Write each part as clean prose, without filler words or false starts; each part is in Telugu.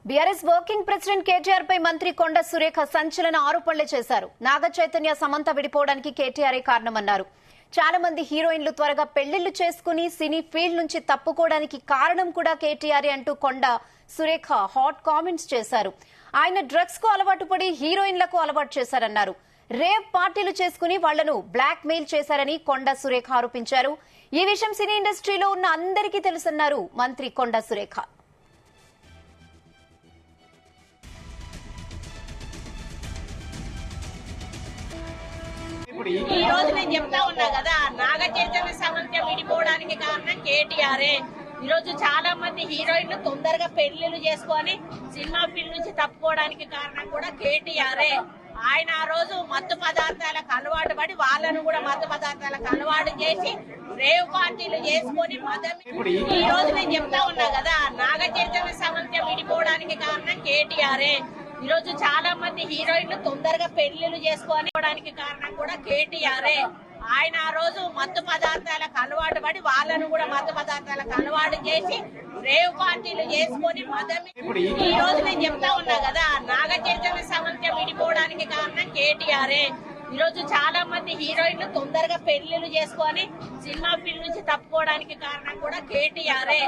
బీఆర్ఎస్ వర్కింగ్ ప్రెసిడెంట్ కేటీఆర్ పై మంత్రి కొండ సురేఖ సంచలన ఆరోపణలు చేశారు. నాగ చైతన్య సమంత విడిపోవడానికి కేటీఆరే కారణమన్నారు. చాలా మంది హీరోయిన్లు త్వరగా పెళ్లిళ్లు చేసుకుని సినీ ఫీల్డ్ నుంచి తప్పుకోవడానికి కారణం కూడా కేటీఆర్ అంటూ కొండ సురేఖ హాట్ కామెంట్స్ చేశారు. ఆయన డ్రగ్స్ కు అలవాటు పడి హీరోయిన్లకు అలవాటు చేశారన్నారు. రేవ్ పార్టీలు చేసుకుని వాళ్లను బ్లాక్ మెయిల్ చేశారని కొండ సురేఖ ఆరోపించారు. ఈ విషయం సినీ ఇండస్ట్రీలో ఉన్న అందరికీ తెలుసన్నారు మంత్రి కొండ సురేఖ. ఈ రోజు నేను చెప్తా ఉన్నా కదా, నాగ చైతన్య సమంత విడిపోవడానికి కారణం కేటీఆరే. ఈ రోజు చాలా మంది హీరోయిన్లు తొందరగా పెళ్లిళ్ళు చేసుకొని సినిమా ఫీల్డ్ నుంచి తప్పుకోవడానికి కారణం కూడా కేటీఆరే. ఆయన ఆ రోజు మత్తు పదార్థాలకు అలవాటు పడి వాళ్ళను కూడా మత్తు పదార్థాలకు అలవాటు చేసి రేవ్ పార్టీలు చేసుకొని ఈ రోజు నేను చెప్తా ఉన్నా కదా, నాగ చైతన్య సమంత విడిపోవడానికి కారణం కేటీఆరే. ఈ రోజు చాలా మంది హీరోయిన్లు తొందరగా పెళ్లిళ్ళు చేసుకోవడానికి కారణం కూడా కేటీఆరే. ఆయన ఆ రోజు మత్తు పదార్థాలకు అలవాటు పడి వాళ్ళను కూడా మత్తు పదార్థాలకు అలవాటు చేసి రేవ్ పార్టీలు చేసుకొని ఈ రోజు నేను చెప్తా ఉన్నా కదా, నాగ చైతన్య సమంత విడిపోవడానికి కారణం కేటీఆరే. ఈ రోజు చాలా మంది హీరోయిన్లు తొందరగా పెళ్లిళ్ళు చేసుకొని సినిమా ఫీల్డ్ నుంచి తప్పుకోవడానికి కారణం కూడా కేటీఆరే.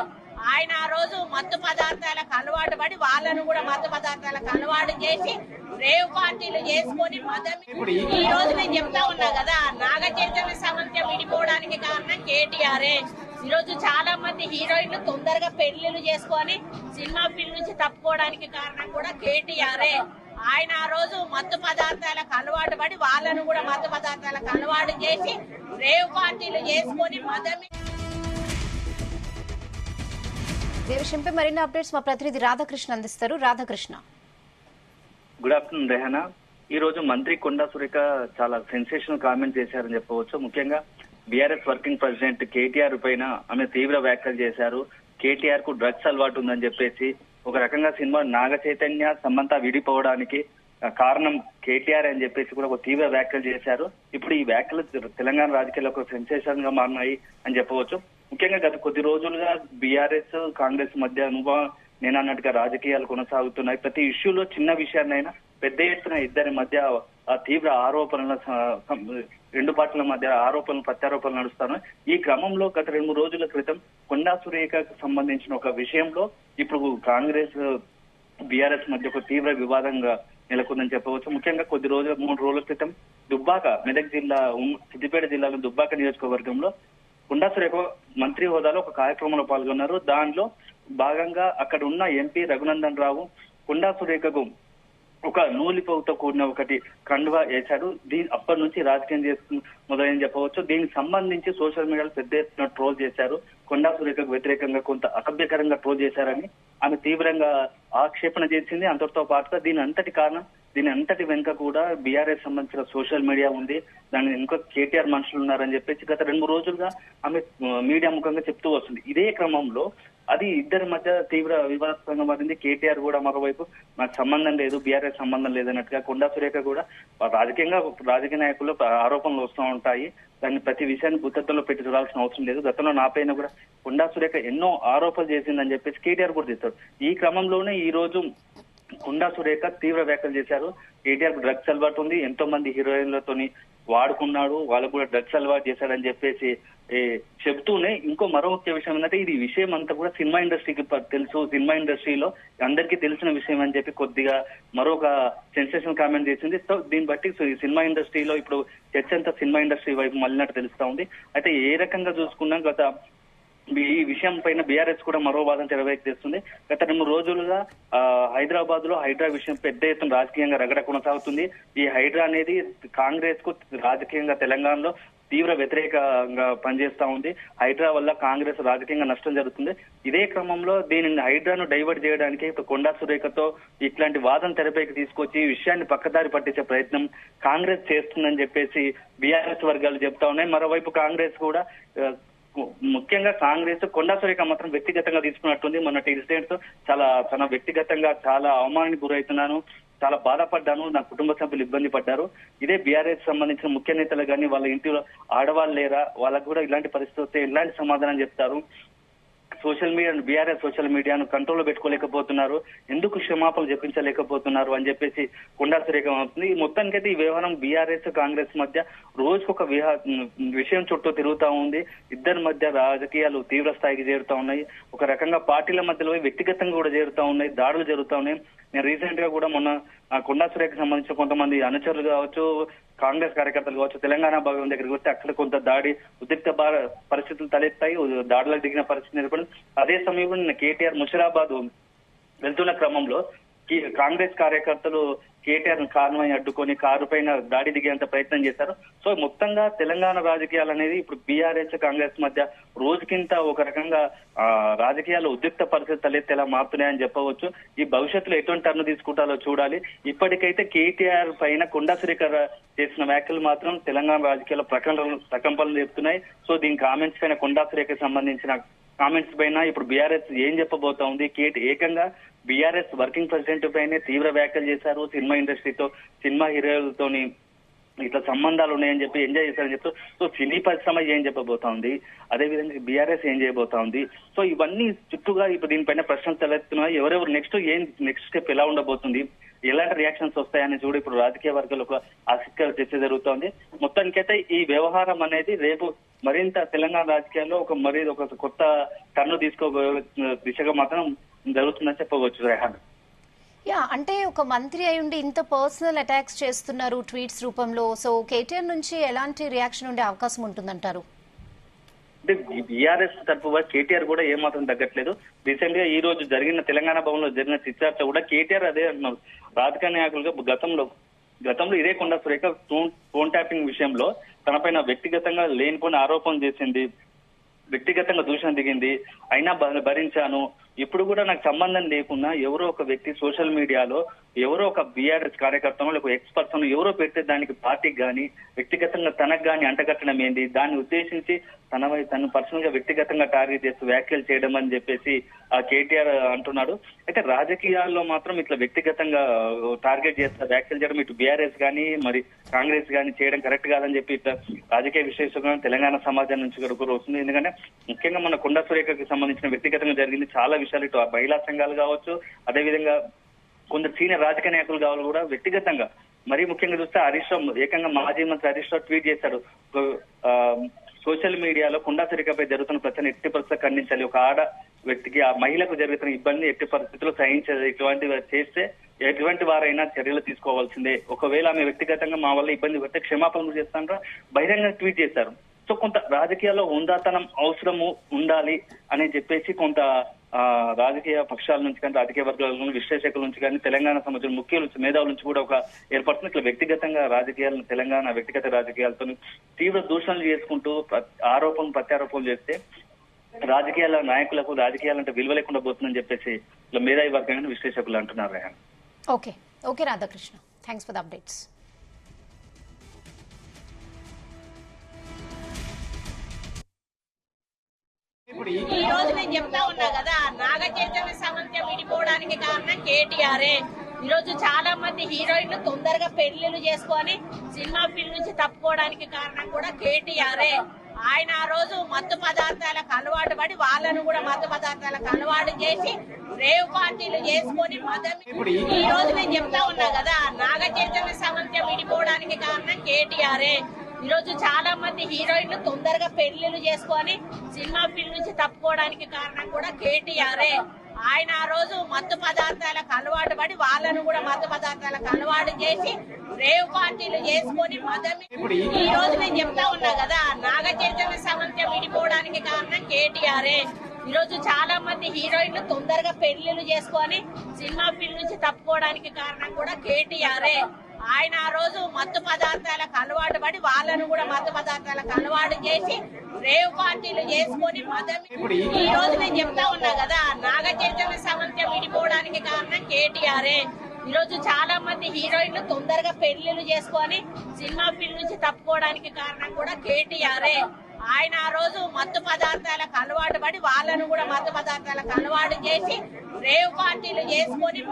ఆయన ఆ రోజు మత్తు పదార్థాలకు అలవాటు పడి వాళ్ళను కూడా మత్తు పదార్థాలకు అలవాటు చేసి రేవ్ పార్టీలు చేసుకొని ఈ రోజు నేను చెప్తా ఉన్నా కదా, నాగ చైతన్య సమంత విడిపోవడానికి కారణం కేటీఆరే. ఈ రోజు చాలా మంది హీరోయిన్లు తొందరగా పెళ్లిళ్ళు చేసుకొని సినిమా ఫీల్డ్ నుంచి తప్పుకోవడానికి కారణం కూడా కేటీఆరే. ఆయన ఆ రోజు మత్తు పదార్థాలకు అలవాటు పడి వాళ్ళను కూడా మత్తు పదార్థాలకు అలవాటు చేసి రేవ్ పార్టీలు చేసుకొని ఈ విషయంపై మరిన్ని అప్డేట్స్ మా ప్రతినిధి రాధాకృష్ణ అందిస్తారు. Radhakrishna, good afternoon Rehana. ఈ రోజు మంత్రి కొండా సురేఖ చాలా సెన్సేషనల్ కామెంట్ చేశారని చెప్పవచ్చు. ముఖ్యంగా బీఆర్ఎస్ వర్కింగ్ ప్రెసిడెంట్ కేటీఆర్ పైన ఆమె తీవ్ర వ్యాఖ్యలు చేశారు. కేటీఆర్ కు డ్రగ్స్ అలవాటు ఉందని చెప్పేసి ఒక రకంగా సినిమా నాగ చైతన్య సమంత విడిపోవడానికి కారణం కేటీఆర్ అని చెప్పేసి కూడా ఒక తీవ్ర వ్యాఖ్యలు చేశారు. ఇప్పుడు ఈ వ్యాఖ్యలు తెలంగాణ రాజకీయాల్లో ఒక సెన్సేషన్ గా మారినాయి అని చెప్పవచ్చు. ముఖ్యంగా గత కొద్ది రోజులుగా బీఆర్ఎస్ కాంగ్రెస్ మధ్య నేను అన్నట్టుగా రాజకీయాలు కొనసాగుతున్నాయి. ప్రతి ఇష్యూలో చిన్న విషయాన్నైనా పెద్ద ఎత్తున ఇద్దరి మధ్య తీవ్ర ఆరోపణల రెండు పార్టీల మధ్య ఆరోపణలు ప్రత్యారోపణలు నడుస్తున్నాయి. ఈ క్రమంలో గత 2-3 రోజుల క్రితం కొండా సురేఖకు సంబంధించిన ఒక విషయంలో ఇప్పుడు కాంగ్రెస్ బీఆర్ఎస్ మధ్య ఒక తీవ్ర వివాదంగా నెలకొందని చెప్పవచ్చు. ముఖ్యంగా 3 రోజుల క్రితం దుబ్బాక, మెదక్ జిల్లా, సిద్దిపేట జిల్లాలో దుబ్బాక నియోజకవర్గంలో కొండా సురేఖ మంత్రి హోదాలో ఒక కార్యక్రమంలో పాల్గొన్నారు. దానిలో భాగంగా అక్కడ ఉన్న ఎంపీ రఘునందన్ రావు కొండా సురేఖకు ఒక నూలిపోగుతో కూడిన ఒకటి కండువా వేశాడు. అప్పటి నుంచి రాజకీయం మొదలైందని చెప్పవచ్చు. దీనికి సంబంధించి సోషల్ మీడియాలో పెద్ద ఎత్తున ట్రోల్ చేశారు. కొండా సురేఖకు వ్యతిరేకంగా కొంత అసభ్యకరంగా ట్రోల్ చేశారని ఆమె తీవ్రంగా ఆక్షేపణ చేసింది. అంతటితో పాటుగా దీని అంతటి వెనుక కూడా బీఆర్ఎస్ సంబంధించిన సోషల్ మీడియా ఉంది, దాని వెనుక కేటీఆర్ మనుషులు ఉన్నారని చెప్పేసి గత 2-3 రోజులుగా ఆమె మీడియా ముఖంగా చెప్తూ వస్తుంది. ఇదే క్రమంలో అది ఇద్దరి మధ్య తీవ్ర వివాదాస్పదంగా మారింది. కేటీఆర్ కూడా మరోవైపు నాకు సంబంధం లేదు, బీఆర్ఎస్ సంబంధం లేదన్నట్టుగా, కొండా సురేఖ కూడా రాజకీయ నాయకుల్లో ఆరోపణలు వస్తూ ఉంటాయి, దాన్ని ప్రతి విషయాన్ని గుత్తలో పెట్టి చూడాల్సిన అవసరం లేదు, గతంలో నాపైన కూడా కొండా సురేఖ ఎన్నో ఆరోపణలు చేసిందని చెప్పేసి కేటీఆర్ కూడా చేస్తాడు. ఈ క్రమంలోనే ఈ రోజు కొండా సురేఖ తీవ్ర వ్యాఖ్యలు చేశారు. కేటీఆర్ కు డ్రగ్స్ అలవాటు ఉంది, ఎంతో మంది హీరోయిన్లతోని వాడుకున్నాడు, వాళ్ళకు కూడా డ్రగ్స్ అలవాటు చేశాడని చెప్పేసి చెబుతూనే మరో ముఖ్య విషయం ఏంటంటే ఇది విషయం అంతా కూడా సినిమా ఇండస్ట్రీకి తెలుసు, సినిమా ఇండస్ట్రీలో అందరికీ తెలిసిన విషయం అని చెప్పి కొద్దిగా మరొక సెన్సేషనల్ కామెంట్ చేసింది. సో దీన్ని బట్టి సినిమా ఇండస్ట్రీలో ఇప్పుడు చర్చ అంతా సినిమా ఇండస్ట్రీ వైపు మళ్ళినట్టు తెలుస్తా ఉంది. అయితే ఏ రకంగా చూసుకున్నా ఈ విషయం పైన బీఆర్ఎస్ కూడా మరో వాదన తెరవేస్తుంది. గత 2 రోజులుగా హైదరాబాద్ లో హైడ్రా విషయం పెద్ద ఎత్తున రాజకీయంగా రగడ కొనసాగుతుంది. ఈ హైడ్రా అనేది కాంగ్రెస్ కు రాజకీయంగా తెలంగాణలో తీవ్ర వ్యతిరేకంగా పనిచేస్తా ఉంది. హైడ్రా వల్ల కాంగ్రెస్ రాజకీయంగా నష్టం జరుగుతుంది. ఇదే క్రమంలో దీనిని హైడ్రాను డైవర్ట్ చేయడానికి కొండా సురేఖతో ఇట్లాంటి వాదన తెరపైకి తీసుకొచ్చి ఈ విషయాన్ని పక్కదారి పట్టించే ప్రయత్నం కాంగ్రెస్ చేస్తుందని చెప్పేసి బీఆర్ఎస్ వర్గాలు చెప్తా ఉన్నాయి. మరోవైపు కాంగ్రెస్ కూడా ముఖ్యంగా కాంగ్రెస్ కొండా సురేఖ మాత్రం వ్యక్తిగతంగా తీసుకున్నట్టుంది. మొన్న ఇన్సిడెంట్స్ చాలా వ్యక్తిగతంగా చాలా అవమానానికి గురవుతున్నాను, చాలా బాధపడ్డాను, నా కుటుంబ సభ్యులు ఇబ్బంది పడ్డారు. ఇదే బీఆర్ఎస్ సంబంధించిన ముఖ్య నేతలు కానీ వాళ్ళ ఇంటిలో ఆడవాళ్ళు లేరా, వాళ్ళకు కూడా ఇలాంటి పరిస్థితి వస్తే ఎలాంటి సమాధానం చెప్తారు, సోషల్ మీడియా బీఆర్ఎస్ సోషల్ మీడియాను కంట్రోల్లో పెట్టుకోలేకపోతున్నారు, ఎందుకు క్షమాపణలు చెప్పించలేకపోతున్నారు అని చెప్పేసి కొండా సురేఖ అవుతుంది. ఈ మొత్తానికైతే ఈ వ్యవహారం బీఆర్ఎస్ కాంగ్రెస్ మధ్య రోజుకొక విషయం చుట్టూ తిరుగుతా ఉంది. ఇద్దరి మధ్య రాజకీయాలు తీవ్ర స్థాయికి చేరుతా ఉన్నాయి. ఒక రకంగా పార్టీల మధ్యలో వ్యక్తిగతంగా కూడా చేరుతా ఉన్నాయి, దాడులు జరుగుతా ఉన్నాయి. నేను రీసెంట్ గా కూడా మొన్న కొండా సురేఖకు సంబంధించిన కొంతమంది అనుచరులు కావచ్చు, కాంగ్రెస్ కార్యకర్తలు కావచ్చు, తెలంగాణ భాగం దగ్గరికి వస్తే అక్కడ కొంత దాడి ఉద్రిక్త పరిస్థితులు తలెత్తాయి, దాడులకు దిగిన పరిస్థితి ఏర్పడింది. అదే సమయంలో నిన్న కేటీఆర్ ముషిరాబాద్ వెళ్తున్న క్రమంలో కాంగ్రెస్ కార్యకర్తలు కేటీఆర్ కారణమై అడ్డుకొని కారు పైన దాడి దిగేంత ప్రయత్నం చేశారు. సో మొత్తంగా తెలంగాణ రాజకీయాలు అనేది ఇప్పుడు బీఆర్ఎస్ కాంగ్రెస్ మధ్య రోజుకింత ఒక రకంగా రాజకీయాలు ఉద్రిక్త పరిస్థితులు తలెత్తేలా మారుతున్నాయని చెప్పవచ్చు. ఈ భవిష్యత్తులో ఎటువంటి టర్న్ తీసుకుంటారో చూడాలి. ఇప్పటికైతే కేటీఆర్ పైన కొండా సురేఖ చేసిన వ్యాఖ్యలు మాత్రం తెలంగాణ రాజకీయాల్లో ప్రకంపనలు చెప్తున్నాయి. సో దీని కామెంట్స్ పైన కొండా సురేఖకు సంబంధించిన కామెంట్స్ పైన ఇప్పుడు బీఆర్ఎస్ ఏం చెప్పబోతా ఉంది? ఏకంగా బీఆర్ఎస్ వర్కింగ్ ప్రెసిడెంట్ పైనే తీవ్ర వ్యాఖ్యలు చేశారు. సినిమా ఇండస్ట్రీతో, సినిమా హీరోలతోని ఇట్లా సంబంధాలు ఉన్నాయని చెప్పి ఎంజాయ్ చేశారని చెప్తూ, సో సినీ పరిశ్రమ ఏం చెప్పబోతా ఉంది, అదేవిధంగా బీఆర్ఎస్ ఏం చేయబోతా ఉంది. సో ఇవన్నీ చుట్టూగా ఇప్పుడు దీనిపైన ప్రశ్నలు తలెత్తున్నాయి. ఎవరెవరు నెక్స్ట్ స్టెప్ ఎలా ఉండబోతుంది, ఎలాంటి రియాక్షన్స్ వస్తాయని చూడు ఇప్పుడు రాజకీయ వర్గాలు ఒక ఆసక్తికర చర్చ జరుగుతోంది. మొత్తానికైతే ఈ వ్యవహారం అనేది రేపు మరింత తెలంగాణ రాజకీయాల్లో ఒక కొత్త టర్న్ దిశగా మాత్రం జరుగుతుందని చెప్పవచ్చు. రేహాన్, అంటే ఒక మంత్రి అయి ఉండి ఇంత పర్సనల్ అటాక్స్ చేస్తున్నారు ట్వీట్స్ రూపంలో. సో కేటీఆర్ నుంచి ఎలాంటి రియాక్షన్ ఉండే అవకాశం ఉంటుందంటారు? అంటే బీఆర్ఎస్ తరఫుగా కేటీఆర్ కూడా ఏమాత్రం తగ్గట్లేదు. రీసెంట్ గా ఈ రోజు జరిగిన తెలంగాణ భవన్ లో జరిగిన చిత్రార్చ కూడా కేటీఆర్ అదే అన్నారు. రాజకీయ నాయకులుగా గతంలో ఇదే కొండా సురేఖ ఫోన్ ట్యాపింగ్ విషయంలో తనపైన వ్యక్తిగతంగా లేనిపోయిన ఆరోపణలు చేసింది, వ్యక్తిగతంగా దూషణ దిగింది, అయినా భరించాను. ఇప్పుడు కూడా నాకు సంబంధం లేకుండా ఎవరో ఒక వ్యక్తి సోషల్ మీడియాలో ఎవరో ఒక బీఆర్ఎస్ కార్యకర్తను లేక ఎక్స్ పర్సన్ ఎవరో పెడితే దానికి పార్టీకి గాని వ్యక్తిగతంగా తనకు గాని అంటగట్టడం ఏంది, దాన్ని ఉద్దేశించి తను పర్సనల్ గా వ్యక్తిగతంగా టార్గెట్ చేస్తూ వ్యాఖ్యలు చేయడం అని చెప్పేసి కేటీఆర్ అంటున్నాడు. అయితే రాజకీయాల్లో మాత్రం ఇట్లా వ్యక్తిగతంగా టార్గెట్ చేస్తా వ్యాఖ్యలు చేయడం ఇటు బీఆర్ఎస్ గానీ మరి కాంగ్రెస్ గానీ చేయడం కరెక్ట్ కాదని చెప్పి ఇట్లా రాజకీయ విశ్లేషకులు తెలంగాణ సమాజం నుంచి కూడా వస్తుంది. ఎందుకంటే ముఖ్యంగా మన కొండా సురేఖకి సంబంధించిన వ్యక్తిగతంగా జరిగింది చాలా విషయాలు, ఇటు మహిళా సంఘాలు కావచ్చు, అదేవిధంగా కొందరు సీనియర్ రాజకీయ నాయకులు కావాలి కూడా వ్యక్తిగతంగా. మరీ ముఖ్యంగా చూస్తే హరీష్ రావు, ఏకంగా మాజీ మంత్రి హరీష్ రావు ట్వీట్ చేశాడు, సోషల్ మీడియాలో కొండా సురేఖపై జరుగుతున్న ప్రశ్న ఎట్టి పరిస్థితులు ఖండించాలి, ఒక ఆడ వ్యక్తికి ఆ మహిళకు జరుగుతున్న ఇబ్బంది ఎట్టి పరిస్థితుల్లో సహించదు, ఇటువంటివి చేస్తే ఎటువంటి వారైనా చర్యలు తీసుకోవాల్సిందే, ఒకవేళ ఆమె వ్యక్తిగతంగా మా వల్ల ఇబ్బంది పడితే క్షమాపణలు చేస్తానరా బహిరంగ ట్వీట్ చేశారు. సో కొంత రాజకీయాల్లో హుందాతనం అవసరము ఉండాలి అని చెప్పేసి కొంత రాజకీయ పక్షాల నుంచి కానీ రాజకీయ వర్గాల నుంచి విశ్లేషకుల నుంచి కానీ తెలంగాణ సంబంధించిన ముఖ్యుల నుంచి మేధావుల నుంచి కూడా ఒక ఏర్పడుతుంది. ఇట్లా వ్యక్తిగతంగా రాజకీయాలను తెలంగాణ వ్యక్తిగత రాజకీయాలతో తీవ్ర దూషణలు చేసుకుంటూ ఆరోపణలు ప్రత్యారోపణలు చేస్తే రాజకీయాల నాయకులకు రాజకీయాలంటే విలువ లేకుండా పోతుందని చెప్పేసి ఇట్లా మేధావి వర్గాన్ని విశ్లేషకులు అంటున్నారు. Rehan, okay Radhakrishna, thanks for the updates. ఈ రోజు నేను చెప్తా ఉన్నా కదా, నాగ చైతన్య సమంత విడిపోవడానికి కారణం కేటీఆరే. ఈ రోజు చాలా మంది హీరోయిన్లు తొందరగా పెళ్లిళ్ళు చేసుకొని సినిమా ఫీల్డ్ నుంచి తప్పుకోవడానికి కారణం కూడా కేటీఆరే. ఆయన ఆ రోజు మత్తు పదార్థాలకు అలవాటు పడి వాళ్ళను కూడా మత్తు పదార్థాలకు అలవాటు చేసి రేవ్ పార్టీలు చేసుకొని ఈ రోజు నేను చెప్తా ఉన్నా కదా, నాగ చైతన్య సమంత విడిపోవడానికి కారణం కేటీఆరే. ఈ రోజు చాలా మంది హీరోయిన్లు తొందరగా పెళ్లిళ్ళు చేసుకొని సినిమా ఫీల్డ్ నుంచి తప్పుకోవడానికి కారణం కూడా కేటీఆరే. ఆయన ఆ రోజు మత్తు పదార్థాలకు అలవాటు పడి వాళ్ళను కూడా మత్తు పదార్థాలకు అలవాటు చేసి రేవ్ పార్టీలు చేసుకొని ఈ రోజు నేను చెప్తా ఉన్నా కదా, నాగ చైతన్య సమంత విడిపోవడానికి కారణం కేటీఆరే. ఈ రోజు చాలా మంది హీరోయిన్లు తొందరగా పెళ్లిళ్ళు చేసుకొని సినిమా ఫీల్డ్ నుంచి తప్పుకోవడానికి కారణం కూడా కేటీఆరే. ఆయన ఆ రోజు మత్తు పదార్థాలకు అలవాటు పడి వాళ్ళను కూడా మత్తు పదార్థాలకు అలవాటు చేసి రేవ్ పార్టీలు చేసుకొని ఈ రోజు నేను చెప్తా ఉన్నా కదా, నాగ చైతన్య సమంత విడిపోవడానికి కారణం కేటీఆరే. ఈ రోజు చాలా మంది హీరోయిన్లు తొందరగా పెళ్లిళ్ళు చేసుకొని సినిమా ఫీల్డ్ నుంచి తప్పుకోవడానికి కారణం కూడా కేటీఆరే. ఆయన ఆ రోజు మత్తు పదార్థాలకు అలవాటు పడి వాళ్ళను కూడా మత్తు పదార్థాలకు అలవాటు చేసి రేవ్ పార్టీలు చేసుకొని